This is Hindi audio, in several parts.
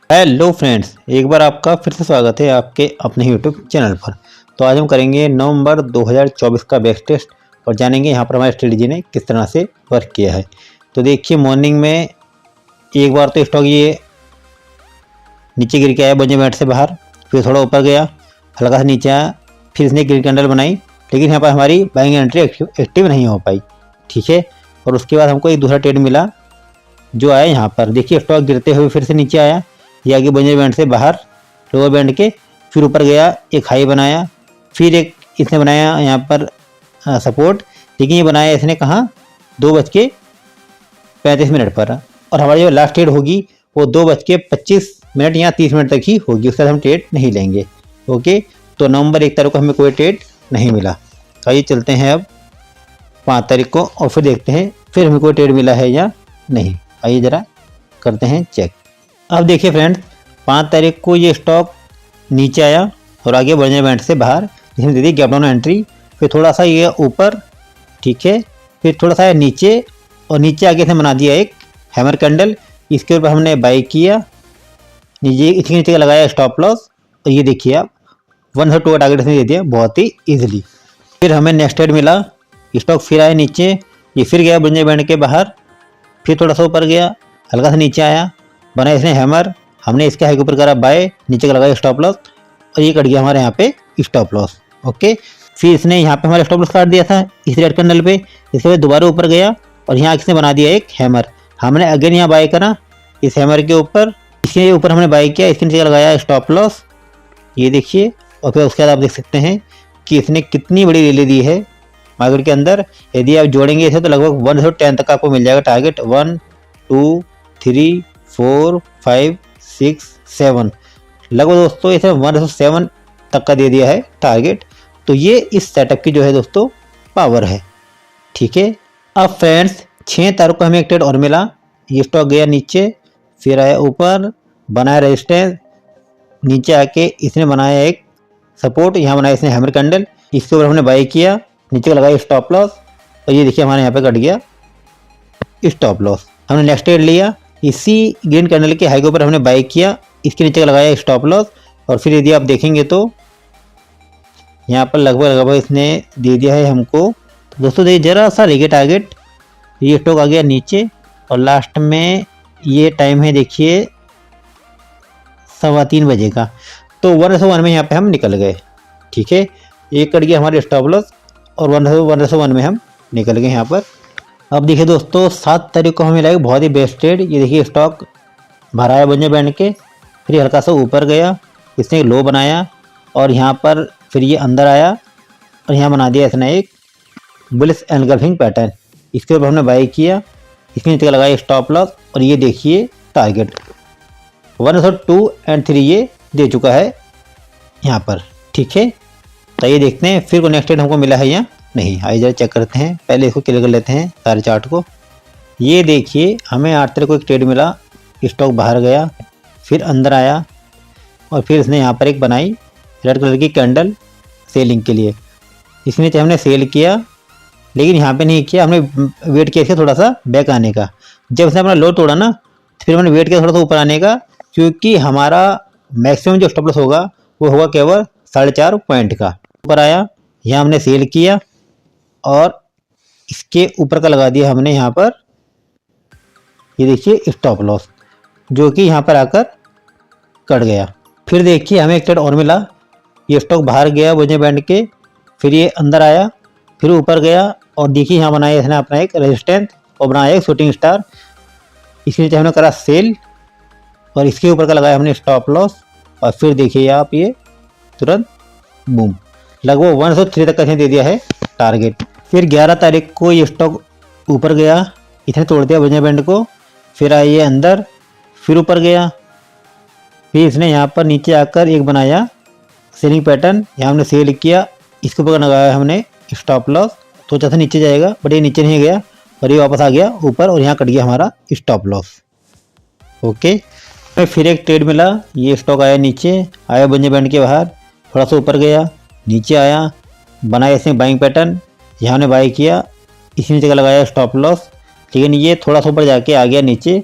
हेलो फ्रेंड्स, एक बार आपका फिर से स्वागत है आपके अपने यूट्यूब चैनल पर। तो आज हम करेंगे नवंबर 2024 का बैक टेस्ट और जानेंगे यहाँ पर हमारे स्ट्रेटजी ने किस तरह से वर्क किया है। तो देखिए, मॉर्निंग में एक बार तो स्टॉक ये नीचे गिर के आया बंजे बैट से बाहर, फिर थोड़ा ऊपर गया, हल्का सा नीचे आया, फिर इसने ग्रीन कैंडल बनाई, लेकिन यहाँ पर हमारी बाइंग एंट्री एक्टिव नहीं हो पाई। ठीक है, और उसके बाद हमको एक दूसरा ट्रेड मिला जो आया यहाँ पर। देखिए, स्टॉक गिरते हुए फिर से नीचे आया, ये आगे बंजर बैंड से बाहर लोअर बैंड के, फिर ऊपर गया, एक हाई बनाया, फिर एक इसने बनाया यहाँ पर सपोर्ट, लेकिन ये बनाया इसने कहाँ 2:35 पर, और हमारी जो लास्ट ट्रेड होगी वो 2:25 या 30 मिनट तक ही होगी, उसके बाद हम ट्रेड नहीं लेंगे। ओके, तो नवंबर 1 तारीख को हमें कोई ट्रेड नहीं मिला। आइए चलते हैं अब 5 तारीख को और फिर देखते हैं फिर हमें कोई ट्रेड मिला है या नहीं। आइए ज़रा करते हैं चेक। अब देखिए फ्रेंड्स, 5 तारीख को ये स्टॉक नीचे आया और आगे बंजर बैंड से बाहर, इसमें दे दी गैप डाउन एंट्री, फिर थोड़ा सा ये ऊपर, ठीक है, फिर थोड़ा सा नीचे, और नीचे आगे से बना दिया एक हैमर कैंडल, इसके ऊपर हमने बाई किया, नीचे इसके नीचे का लगाया स्टॉप लॉस, और ये देखिए आप 102 का टारगेट इसने दे दिया बहुत ही ईजिली। फिर हमें नेक्स्ट ट्रेड मिला, स्टॉक फिर आया नीचे, ये फिर गया बंजर बैंड के बाहर, फिर थोड़ा सा ऊपर गया, हल्का सा नीचे आया, बना इसने हैमर, हमने इसके हाई के ऊपर करा बाय, नीचे का लगाया स्टॉप लॉस, और ये कट गया हमारे यहाँ पे स्टॉप लॉस। ओके, फिर इसने यहाँ पे हमारा स्टॉप लॉस काट दिया था इस रेड कैंडल पे, इसके बाद दोबारा ऊपर गया और यहाँ इसने बना दिया एक हैमर, हमने अगेन यहाँ बाय करा इस हैमर के ऊपर, इसके ऊपर हमने बाय किया, इसके नीचे लगाया स्टॉप लॉस, ये देखिए। और फिर उसके बाद आप देख सकते हैं कि इसने कितनी बड़ी रैली दी है मार्केट के अंदर। यदि आप जोड़ेंगे इसे तो लगभग 110 तक आपको मिल जाएगा टारगेट, 1 2 3 4 5 6 7, लगभग दोस्तों इसे 107 तक का दे दिया है टारगेट। तो ये इस सेटअप की जो है दोस्तों पावर है। ठीक है, अब फ्रेंड्स 6 तारीख को हमें एक ट्रेड और मिला, ये स्टॉक गया नीचे, फिर आया ऊपर, बनाया रेजिस्टेंस, नीचे आके इसने बनाया एक सपोर्ट, यहाँ बनाया इसने हैमर कैंडल, इसके ऊपर हमने बाई किया, नीचे लगाया स्टॉप लॉस, और ये देखिए हमारे यहाँ पे कट गया स्टॉप लॉस। हमने नेक्स्ट ट्रेड लिया, इसी ग्रीन कैंडल के हाई के ऊपर हमने बाई किया, इसके नीचे का लगाया स्टॉप लॉस, और फिर यदि आप देखेंगे तो यहाँ पर लगभग इसने दे दिया है हमको। तो दोस्तों देखिए, ज़रा सा लेके टारगेट, ये स्टॉक आ गया नीचे, और लास्ट में ये टाइम है देखिए 3:15 बजे का, तो 1:1 में यहाँ पे हम निकल गए। ठीक है, एक कट गया हमारे स्टॉप लॉस और 1:1 में हम निकल गए यहाँ पर। अब देखिए दोस्तों, 7 तारीख को हमें मिला बहुत ही बेस्ट ट्रेड, ये देखिए स्टॉक भरा है बंजर बैंड के, फिर ये हल्का सा ऊपर गया, इसने लो बनाया, और यहाँ पर फिर ये अंदर आया, और यहाँ बना दिया इसने एक बुलिश एनगल्फिंग पैटर्न, इसके ऊपर हमने बाई किया, इसके नीचे लगाया स्टॉप लॉस, और ये देखिए टारगेट 102 और 3 ये दे चुका है यहाँ पर। ठीक है, तो ये देखते हैं फिर को नेक्स्ट ट्रेड हमको मिला है या नहीं। आइए जरा चेक करते हैं, पहले इसको क्लियर कर लेते हैं सारे चार्ट को। ये देखिए, हमें 8 तारीख को एक ट्रेड मिला, स्टॉक बाहर गया, फिर अंदर आया, और फिर इसने यहाँ पर एक बनाई रेड कलर की कैंडल सेलिंग के लिए, इसके नीचे हमने सेल किया, लेकिन यहाँ पे नहीं किया, हमने वेट किया थोड़ा सा बैक आने का। जब इसने अपना लो तोड़ा ना, फिर हमने वेट किया थोड़ा सा ऊपर आने का, क्योंकि हमारा मैक्सिमम जो स्टॉप लॉस होगा वो होगा केवल 4.5 पॉइंट का। ऊपर आया, यहाँ हमने सेल किया, और इसके ऊपर का लगा दिया हमने यहाँ पर, ये देखिए स्टॉप लॉस, जो कि यहाँ पर आकर कट गया। फिर देखिए हमें एक ट्रेड और मिला, ये स्टॉक बाहर गया बंजर बैंड के, फिर ये अंदर आया, फिर ऊपर गया, और देखिए यहाँ बनाया इसने अपना एक रेजिस्टेंस और बनाया एक शूटिंग स्टार, इसके नीचे हमने करा सेल, और इसके ऊपर का लगाया हमने स्टॉप लॉस, और फिर देखिए आप ये तुरंत बूम, लगभग 103 तक का इसने दे दिया है टारगेट। फिर 11 तारीख को ये स्टॉक ऊपर गया, इसने तोड़ दिया बंजर बैंड को, फिर आइए अंदर, फिर ऊपर गया, फिर इसने यहाँ पर नीचे आकर एक बनाया सेलिंग पैटर्न, यहाँ हमने सेल किया, इसके ऊपर लगाया हमने स्टॉप लॉस, तो जैसे नीचे जाएगा, बट ये नीचे नहीं गया, और ये वापस आ गया ऊपर, और यहाँ कट गया हमारा स्टॉप लॉस। ओके, फिर एक ट्रेड मिला, ये स्टॉक आया नीचे, आया बंजर बैंड के बाहर, थोड़ा सा ऊपर गया, नीचे आया, बनाया इसने बाइंग पैटर्न, यहाँ हमने बाई किया, इसी नीचे का लगाया स्टॉप लॉस, लेकिन ये थोड़ा सा ऊपर जाके आ गया नीचे,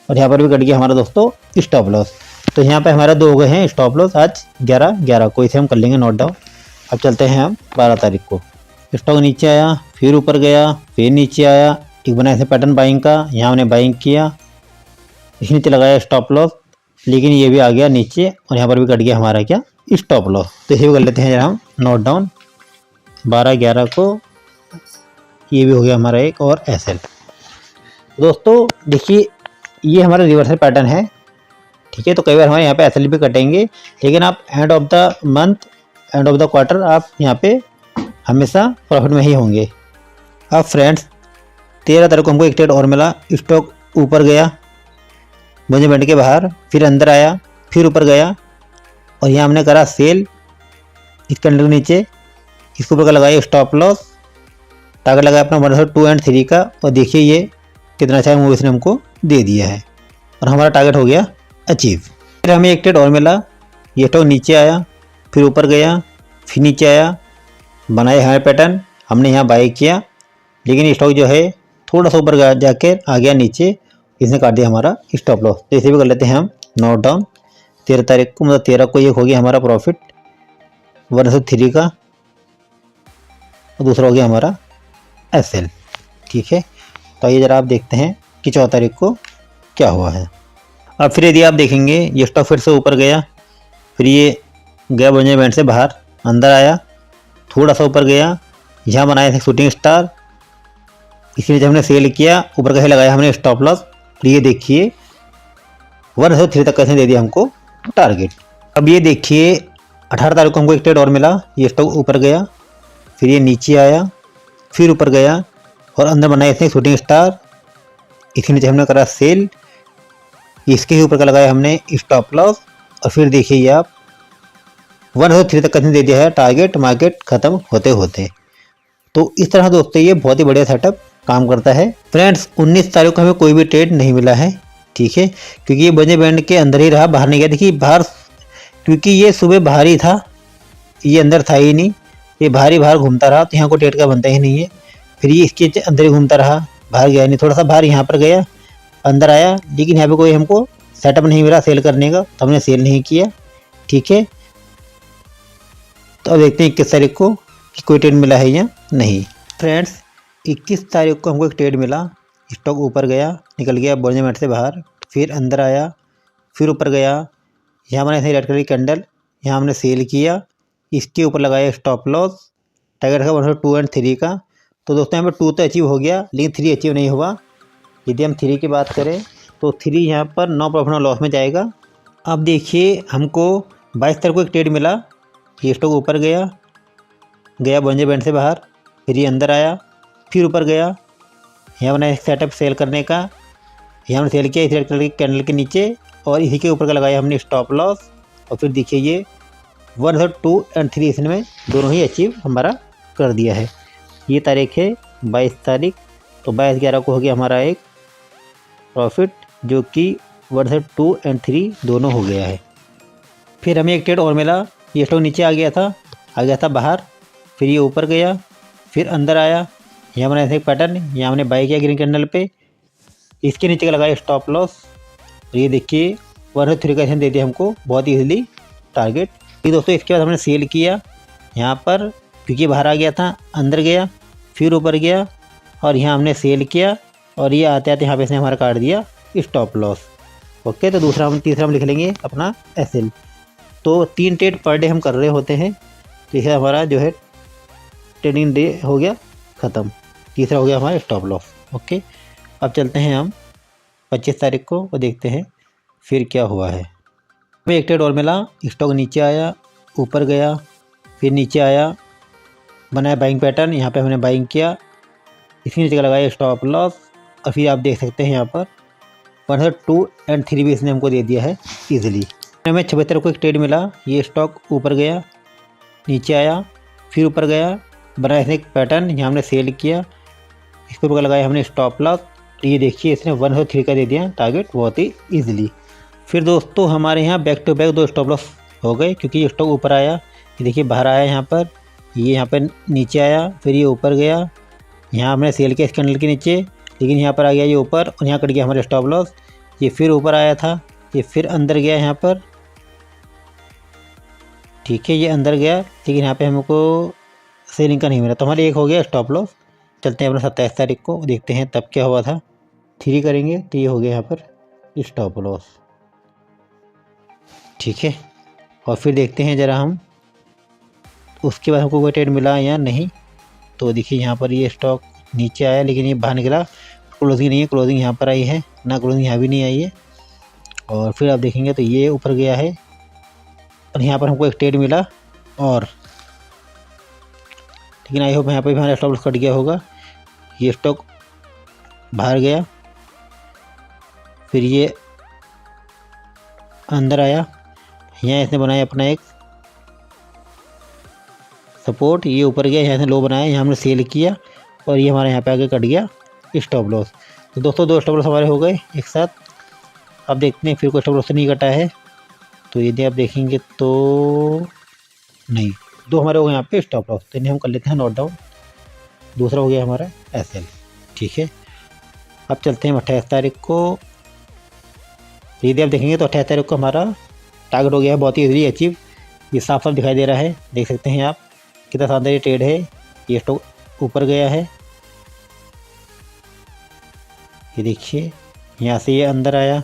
और यहाँ पर भी कट गया हमारा दोस्तों स्टॉप लॉस। तो यहाँ पे हमारा 2 हो गए हैं स्टॉप लॉस आज 11 को, इसे हम कर लेंगे नोट डाउन। अब चलते हैं हम 12 तारीख को। स्टॉक नीचे आया, फिर ऊपर गया, फिर नीचे आया, एक बना ऐसे पैटर्न बाइंग का, यहाँ हमने बाइंग किया, इस नीचे लगाया स्टॉप लॉस, लेकिन ये भी आ गया नीचे और यहाँ पर भी कट गया हमारा क्या स्टॉप लॉस। तो इसे भी कर लेते हैं जरा हम नोट डाउन 12-11 को, ये भी हो गया हमारा एक और एसएल। दोस्तों देखिए ये हमारा रिवर्सल पैटर्न है, ठीक है। तो कई बार हमारे यहाँ पे एसएल भी कटेंगे, लेकिन आप end of the month, end of the quarter आप यहाँ पे हमेशा प्रॉफिट में ही होंगे। अब फ्रेंड्स 13 तारीख को हमको एक ट्रेड और मिला, स्टॉक ऊपर गया मुझे बैंड के बाहर, फिर अंदर आया, फिर ऊपर गया और यहाँ हमने करा सेल इस कैंडल के नीचे, इसके ऊपर का लगाया स्टॉप लॉस, टारगेट लगाया अपना 1 2 एंड 3 का, और देखिए ये कितना अच्छा मूव इसने हमको दे दिया है और हमारा टारगेट हो गया अचीव। फिर हमें एक ट्रेड और मिला, ये स्टॉक नीचे आया, फिर ऊपर गया, फिर नीचे आया, बनाया हाई पैटर्न, हमने यहाँ बाई किया, लेकिन स्टॉक जो है थोड़ा सा ऊपर जाकर आ गया नीचे, इसने काट दिया हमारा स्टॉप लॉस। तो इसे भी कर लेते हैं हम नोट डाउन 13 तारीख को, मतलब 13 को ये हो गया हमारा प्रॉफिट 1/3 का और दूसरा हो गया हमारा एसएल, ठीक है। तो आइए जरा आप देखते हैं कि 14 तारीख को क्या हुआ है। अब फिर यदि आप देखेंगे ये स्टॉक फिर से ऊपर गया, फिर ये गया बंजर बैंड से बाहर, अंदर आया, थोड़ा सा ऊपर गया, यहाँ बनाया था शूटिंग स्टार, इसलिए जब हमने सेल किया ऊपर कैसे लगाया हमने स्टॉप लॉस, तो ये देखिए 1/3 तक कैसे दे दिया हमको टारगेट। अब ये देखिए 18 तारीख को हमको एक ट्रेड और मिला, ये स्टॉक ऊपर गया, फिर ये नीचे आया, फिर ऊपर गया और अंदर बनाया इसने शूटिंग स्टार, इसके नीचे हमने करा सेल, इसके ही ऊपर का लगाया हमने स्टॉप लॉस और फिर देखिए ये आप 1/3 तक कैसे दे दिया है टारगेट मार्केट ख़त्म होते होते। तो इस तरह दोस्तों ये बहुत ही बढ़िया सेटअप काम करता है। फ्रेंड्स 19 तारीख को हमें कोई भी ट्रेड नहीं मिला है, ठीक है, क्योंकि ये बंजर बैंड के अंदर ही रहा, बाहर नहीं गया। देखिए बाहर, क्योंकि ये सुबह बाहर ही था, ये अंदर था ही नहीं, ये बाहर घूमता रहा, तो यहाँ को ट्रेड का बनता ही नहीं है। फिर ये इसके अंदर ही घूमता रहा, बाहर गया नहीं, थोड़ा सा बाहर यहाँ पर गया, अंदर आया, लेकिन यहाँ पे कोई हमको सेटअप नहीं मिला सेल करने का, तो हमने सेल नहीं किया, ठीक है। तो अब देखते हैं 21 तारीख को कि कोई ट्रेड मिला है या नहीं। फ्रेंड्स 21 तारीख को हमको एक ट्रेड मिला, स्टॉक ऊपर गया, निकल गया बंजर बैंड से बाहर, फिर अंदर आया, फिर ऊपर गया, यहाँ मैंने ऐसे रेड कलर की कैंडल, यहाँ हमने सेल किया, इसके ऊपर लगाया स्टॉप लॉस, टारगेट रखा 1 2 एंड 3 का। तो दोस्तों यहाँ पर 2 तो अचीव हो गया, लेकिन 3 अचीव नहीं हुआ। यदि हम 3 की बात करें तो 3 यहाँ पर नो प्रॉफिट नो लॉस में जाएगा। अब देखिए हमको 22 तारीख को एक ट्रेड मिला, ये स्टॉक ऊपर गया बंजर बैंड से बाहर, फिर ये अंदर आया, फिर ऊपर गया, यहाँ बना एक सेटअप सेल करने का, यहाँ हमने सेल किया इस रेड कलर की कैंडल के नीचे और इसी के ऊपर का लगाया हमने स्टॉप लॉस और फिर देखिए ये 1 2 एंड 3 इसमें दोनों ही अचीव हमारा कर दिया है। ये तारीख है 22 तारीख, तो 22/11 को हो गया हमारा एक प्रॉफिट जो कि 1 2 एंड 3 दोनों हो गया है। फिर हमें एक ट्रेड और मिला, ये स्टॉक नीचे आ गया था बाहर, फिर ये ऊपर गया, फिर अंदर आया, यहाँ मैंने ऐसे एक पैटर्न, यहाँ हमने बाई किया ग्रीन कैंडल पे, इसके नीचे का लगाया स्टॉप लॉस, तो ये देखिए 1/3 का दे दिया हमको बहुत ईजिली टारगेट। फिर दोस्तों इसके बाद हमने सेल किया यहाँ पर, क्योंकि बाहर आ गया था, अंदर गया, फिर ऊपर गया और यहाँ हमने सेल किया और ये आते आते यहाँ पे इसने हमारा काट दिया स्टॉप लॉस। ओके, तो तीसरा हम लिख लेंगे अपना एसएल। तो 3 ट्रेड पर डे हम कर रहे होते हैं, तो यह हमारा जो है ट्रेडिंग डे हो गया ख़त्म, तीसरा हो गया हमारा स्टॉप लॉस। ओके, अब चलते हैं हम 25 तारीख को और देखते हैं फिर क्या हुआ है। हमें एक ट्रेड और मिला, स्टॉक नीचे आया, ऊपर गया, फिर नीचे आया, बनाया बाइंग पैटर्न, यहाँ पे हमने बाइंग किया, इसके नीचे का लगाया स्टॉप लॉस और फिर आप देख सकते हैं यहाँ पर 1 2 एंड 3 भी इसने हमको दे दिया है ईजिली। हमें 26 तारीख को एक ट्रेड मिला, ये स्टॉक ऊपर गया, नीचे आया, फिर ऊपर गया, बनाया इसने एक पैटर्न, यहाँ हमने सेल किया, इसके ऊपर लगाया हमने स्टॉप लॉस, ये देखिए इसने 1 3 का दे दिया टारगेट बहुत ही ईजिली। फिर दोस्तों हमारे यहाँ back to back 2 stop loss हो गए, क्योंकि ये स्टॉक ऊपर आया, ये देखिए बाहर आया यहाँ पर, ये यहाँ पर नीचे आया, फिर ये ऊपर गया, यहाँ हमने सेल किया इस कैंडल के नीचे, लेकिन यहाँ पर आ गया ये ऊपर और यहाँ कट गया हमारे स्टॉप लॉस, ये फिर ऊपर आया था, ये फिर अंदर गया यहाँ पर, ठीक है, ये अंदर गया, लेकिन यहाँ पे हमको सेलिंग का नहीं मिला, तो हमारे एक हो गया स्टॉप लॉस। चलते हैं अपना 27 तारीख को, देखते हैं तब क्या हुआ था। 3 करेंगे तो ये हो गया यहाँ पर स्टॉप लॉस, ठीक है। और फिर देखते हैं ज़रा हम उसके बाद हमको कोई ट्रेड मिला या नहीं। तो देखिए यहाँ पर ये स्टॉक नीचे आया, लेकिन ये बाहर निकला, क्लोजिंग नहीं है, क्लोजिंग यहाँ पर आई है ना, क्लोजिंग यहाँ भी नहीं आई है। और फिर आप देखेंगे तो ये ऊपर गया है और यहाँ पर हमको एक ट्रेड मिला, और लेकिन आई होप यहाँ पर भी हमारा स्टॉप लॉस कट गया होगा। ये स्टॉक बाहर गया, फिर ये अंदर आया, यहाँ इसने बनाया अपना एक सपोर्ट, ये ऊपर गया, यहाँ से लो बनाया, यहाँ हमने सेल किया और ये हमारे यहाँ पे आगे कट गया स्टॉप लॉस। तो दोस्तों 2 स्टॉप लॉस हमारे हो गए एक साथ। अब देखते हैं फिर कोई स्टॉप लॉस नहीं कटा है, तो यदि आप देखेंगे तो नहीं, 2 हमारे हो गए यहाँ पे स्टॉप लॉस, तो इन्हें हम कर लेते हैं नोट डाउन। दूसरा हो गया हमारा SL, ठीक है। अब चलते हैं 28 तारीख को, यदि आप देखेंगे तो 28 तारीख को हमारा टारगेट हो गया है बहुत ही इजीली अचीव। ये साफ साफ दिखाई दे रहा है, देख सकते हैं आप कितना शानदार ये ट्रेड है। ये स्टॉक ऊपर गया है, ये देखिए, यहाँ से ये अंदर आया,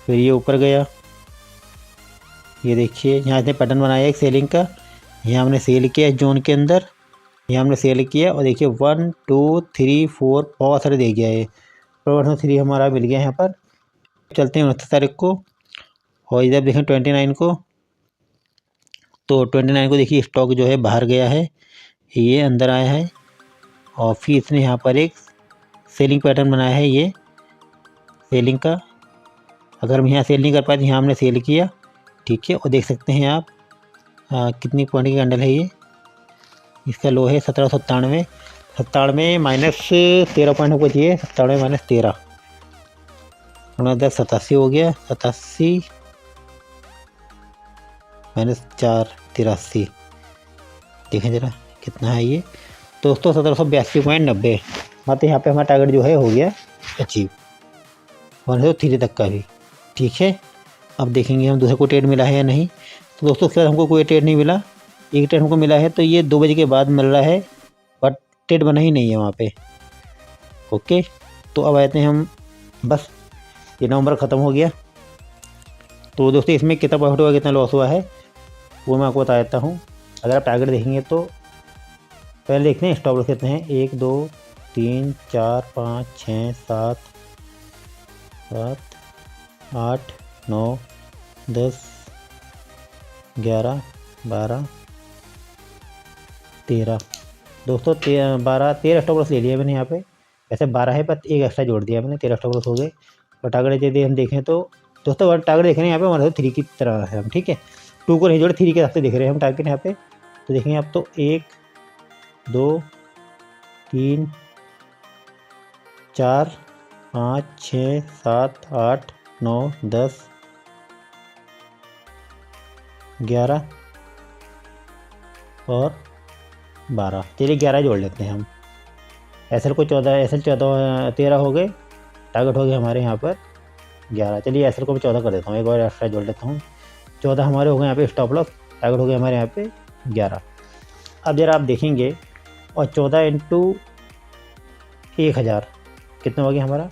फिर ये ऊपर गया, ये देखिए यहाँ से पैटर्न बनाया एक सेलिंग का, यहाँ हमने सेल किया जोन के अंदर, यहाँ हमने सेल किया और देखिए 1 2 3 4 बहुत सारे दे गया है, प्रोवर्सन 3 हमारा मिल गया यहाँ पर। चलते हैं 29 तारीख को, और इधर देखें 29 को, तो 29 को देखिए स्टॉक जो है बाहर गया है, ये अंदर आया है और फिर इसने यहाँ पर एक सेलिंग पैटर्न बनाया है, ये सेलिंग का। अगर हम यहाँ सेल नहीं कर पाए तो यहाँ हमने सेल किया, ठीक है। और देख सकते हैं आप कितनी पॉइंट की कैंडल है ये, इसका लो है 1797, 97 माइनस 13 पॉइंट हमको चाहिए, 97 माइनस 13 87 हो गया, 87 माइनस 4 83, देखें ज़रा कितना है ये दोस्तों, 1782.90। मतलब यहाँ पे हमारा टारगेट जो है हो गया अचीव, 103 तक का भी, ठीक है। अब देखेंगे हम दूसरे को ट्रेड मिला है या नहीं। तो दोस्तों उसके बाद हमको कोई ट्रेड नहीं मिला, एक ट्रेड हमको मिला है, तो ये 2 बजे के बाद मिल रहा है, बट ट्रेड बना ही नहीं है वहाँ पे, ओके। तो अब आते हैं हम, बस ये नवंबर ख़त्म हो गया। तो दोस्तों इसमें कितना प्रॉफिट हुआ कितना लॉस हुआ है वो मैं आपको बता देता हूँ। अगर आप टारगेट देखेंगे तो पहले देखते हैं स्टॉप लॉस कितने हैं, 1 2 3 4 5 6 7 8 9 10 11 12 13 दोस्तों 13 स्टॉप लॉस ले लिया मैंने यहाँ पे, वैसे 12 है पर एक एक्स्ट्रा जोड़ दिया मैंने, 13 स्टॉप लॉस हो गए। और टारगेट यदि हम देखें तो दोस्तों टारगेट देख रहे हैं यहाँ पे 103 की तरह है हम, ठीक है। 2 को नहीं जोड़े, 3 के हिसाब से देख रहे हैं हम टारगेट यहाँ पे। तो देखेंगे आप तो 1 2 3 4 5 6 7 8 9 10 11 और 12, चलिए 11 जोड़ लेते हैं हम। SL को 14, SL 14 13 हो गए, टारगेट हो गया हमारे यहाँ पर 11। चलिए SL को मैं 14 कर देता हूँ, एक और एक्स्ट्रा जोड़ लेता हूँ, 14 हमारे हो गए यहाँ पे स्टॉप लॉस, टारगेट हो गया हमारे यहाँ पे 11। अब जरा आप देखेंगे और 14 इंटू 1000 कितना हो गया हमारा,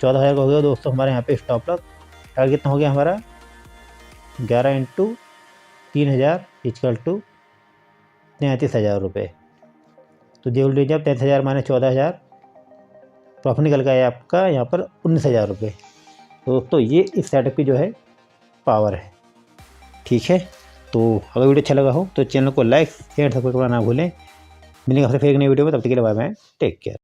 14,000 का हो गया दोस्तों हमारे यहाँ पे स्टॉप लॉस। टारगेट कितना हो गया हमारा 11 इंटू 3000 इक्वल टू 33,000 रुपये। तो देख लीजिए आप 33,000 माइनस 14,000, प्रॉफिट निकल गया आपका यहाँ पर 19,000 रुपये। तो दोस्तों ये इस सेटअप की जो है पावर है, ठीक है। तो अगर वीडियो अच्छा लगा हो तो चैनल को लाइक शेयर सब्सक्राइब करना ना भूलें। मिलेंगे आपसे फिर एक नई वीडियो में, तब तक के लिए बाय बाय, टेक केयर।